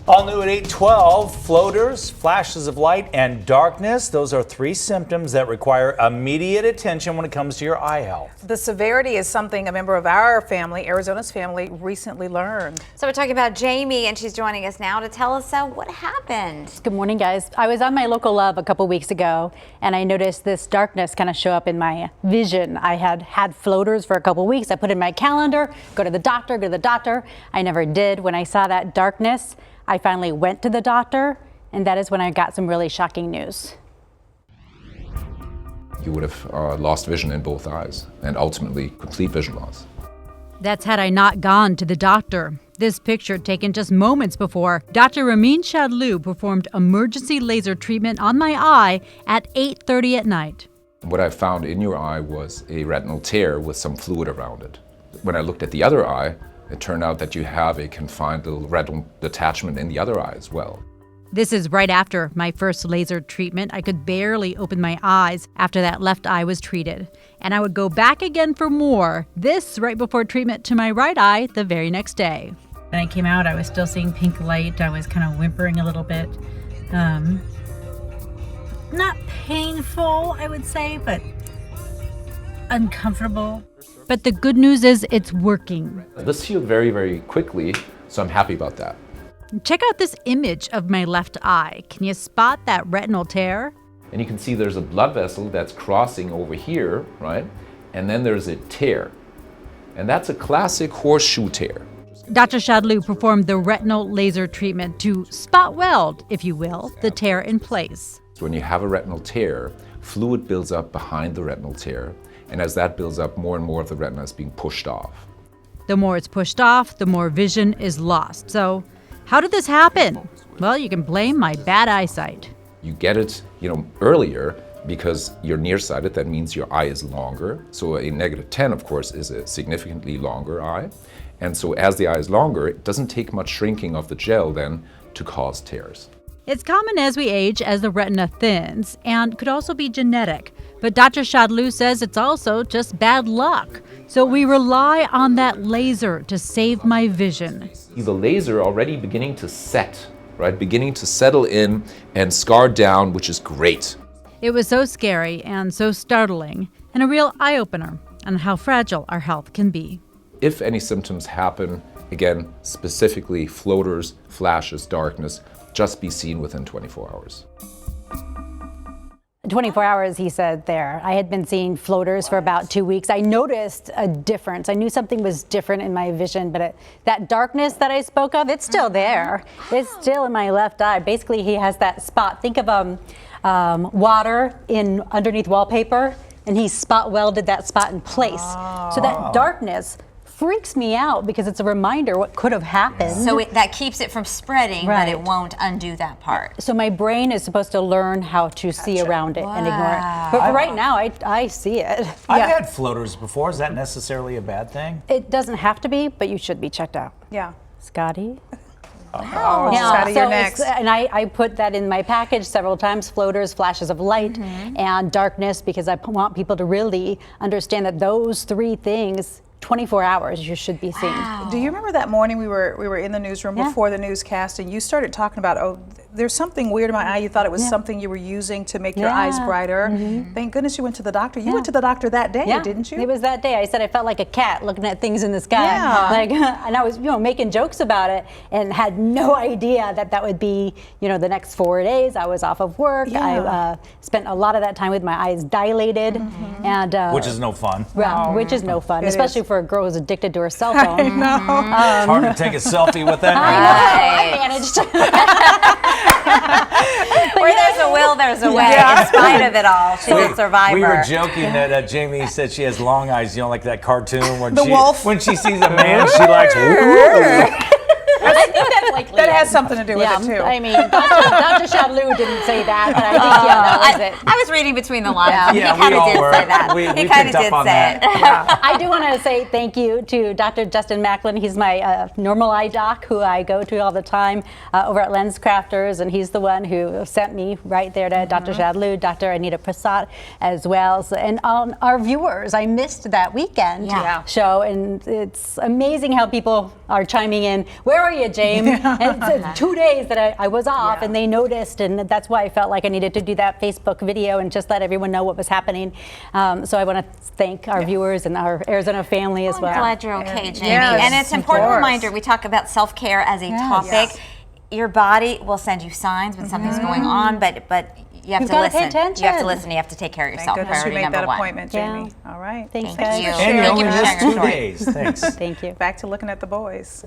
All new at 8:12, floaters, flashes of light, and darkness. Those are three symptoms that require immediate attention when it comes to your eye health. The severity is something a member of our family, Arizona's family, recently learned. So we're talking about Jamie, and she's joining us now to tell us what happened. Good morning, guys. I was on my local love a couple weeks ago, and I noticed this darkness kind of show up in my vision. I had floaters for a couple weeks. I put in my calendar, go to the doctor. I never did. When I saw that darkness, I finally went to the doctor, and that is when I got some really shocking news. You would have lost vision in both eyes and ultimately complete vision loss. That's had I not gone to the doctor. This picture taken just moments before Dr. Ramin Shadloo performed emergency laser treatment on my eye at 8:30 at night. What I found in your eye was a retinal tear with some fluid around it. When I looked at the other eye, it turned out that you have a confined little retinal detachment in the other eye as well. This is right after my first laser treatment. I could barely open my eyes after that left eye was treated. And I would go back again for more, this right before treatment to my right eye the very next day. When I came out, I was still seeing pink light. I was kind of whimpering a little bit. Not painful, I would say, but uncomfortable. But the good news is it's working. This healed very, very quickly, so I'm happy about that. Check out this image of my left eye. Can you spot that retinal tear? And you can see there's a blood vessel that's crossing over here, right? And then there's a tear. And that's a classic horseshoe tear. Dr. Shadloo performed the retinal laser treatment to spot weld, if you will, the tear in place. So when you have a retinal tear, fluid builds up behind the retinal tear. And as that builds up, more and more of the retina is being pushed off. The more it's pushed off, the more vision is lost. So how did this happen? Well, you can blame my bad eyesight. You get it, earlier because you're nearsighted. That means your eye is longer. So a -10, of course, is a significantly longer eye. And so as the eye is longer, it doesn't take much shrinking of the gel then to cause tears. It's common as we age as the retina thins and could also be genetic. But Dr. Shadloo says it's also just bad luck. So we rely on that laser to save my vision. The laser already beginning to set, right? Beginning to settle in and scar down, which is great. It was so scary and so startling and a real eye-opener on how fragile our health can be. If any symptoms happen, again, specifically floaters, flashes, darkness, just be seen within 24 hours. 24 hours, he said there. I had been seeing floaters for about 2 weeks. I noticed a difference. I knew something was different in my vision, but that darkness that I spoke of, it's still there. It's still in my left eye. Basically, he has that spot. Think of water underneath wallpaper, and he spot welded that spot in place. So that darkness freaks me out because it's a reminder what could have happened. So that keeps it from spreading, Right. but it won't undo that part. So my brain is supposed to learn how to see around it and ignore it. But for right now, I see it. I've had floaters before. Is that necessarily a bad thing? It doesn't have to be, but you should be checked out. Yeah. Scotty? Oh, Scotty, you're next. And I put that in my package several times, floaters, flashes of light, and darkness, because I want people to really understand that those three things, 24 hours, you should be seen. Wow. Do you remember that morning we were in the newsroom before the newscast, and you started talking about, there's something weird in my eye. You thought it was something you were using to make your eyes brighter. Thank goodness you went to the doctor. You went to the doctor that day, didn't you? It was that day. I said I felt like a cat looking at things in the sky. And I was, making jokes about it and had no idea that would be, the next 4 days. I was off of work. I spent a lot of that time with my eyes dilated, and Which is no fun. Well, which is no fun, especially for a girl who's addicted to her cell phone. It's hard to take a selfie with that. I managed. Where there's a will, there's a way. In spite of it all, she's a survivor. We were joking that Jamie said she has long eyes, like that cartoon when wolf. when she sees a man, she likes. I think that's likely. That has something to do with it too. I mean, Dr. Shadloo didn't say that, but I think that was it. I was reading between the lines. Yeah, he kind we of all did were. say that. We He kind of picked did up on say that. it. I do want to say thank you to Dr. Justin Macklin. He's my normal eye doc who I go to all the time over at Lens Crafters, and he's the one who sent me right there to Dr. Shadloo, Dr. Anita Prasad as well. So, and on our viewers, I missed that weekend show, and it's amazing how people are chiming in. Where are you, James? And 2 days that I was off, Yeah. and they noticed, and that's why I felt like I needed to do that Facebook video and just let everyone know what was happening. So I want to thank our viewers and our Arizona family as well. I'm glad you're okay, Jamie. Yes, and it's an of important course. reminder. We talk about self-care as a topic. Yes. Your body will send you signs when something's going on, but you have You've to gotta pay listen. You have to attention. listen. You have to take care of Thank yourself. goodness you Priority made number that one. appointment, Yeah. Jamie. All right. Thanks, Thank guys. you. And Thank you you only for missed sharing 2 your story. days. Thanks. Thank you. Back to looking at the boys.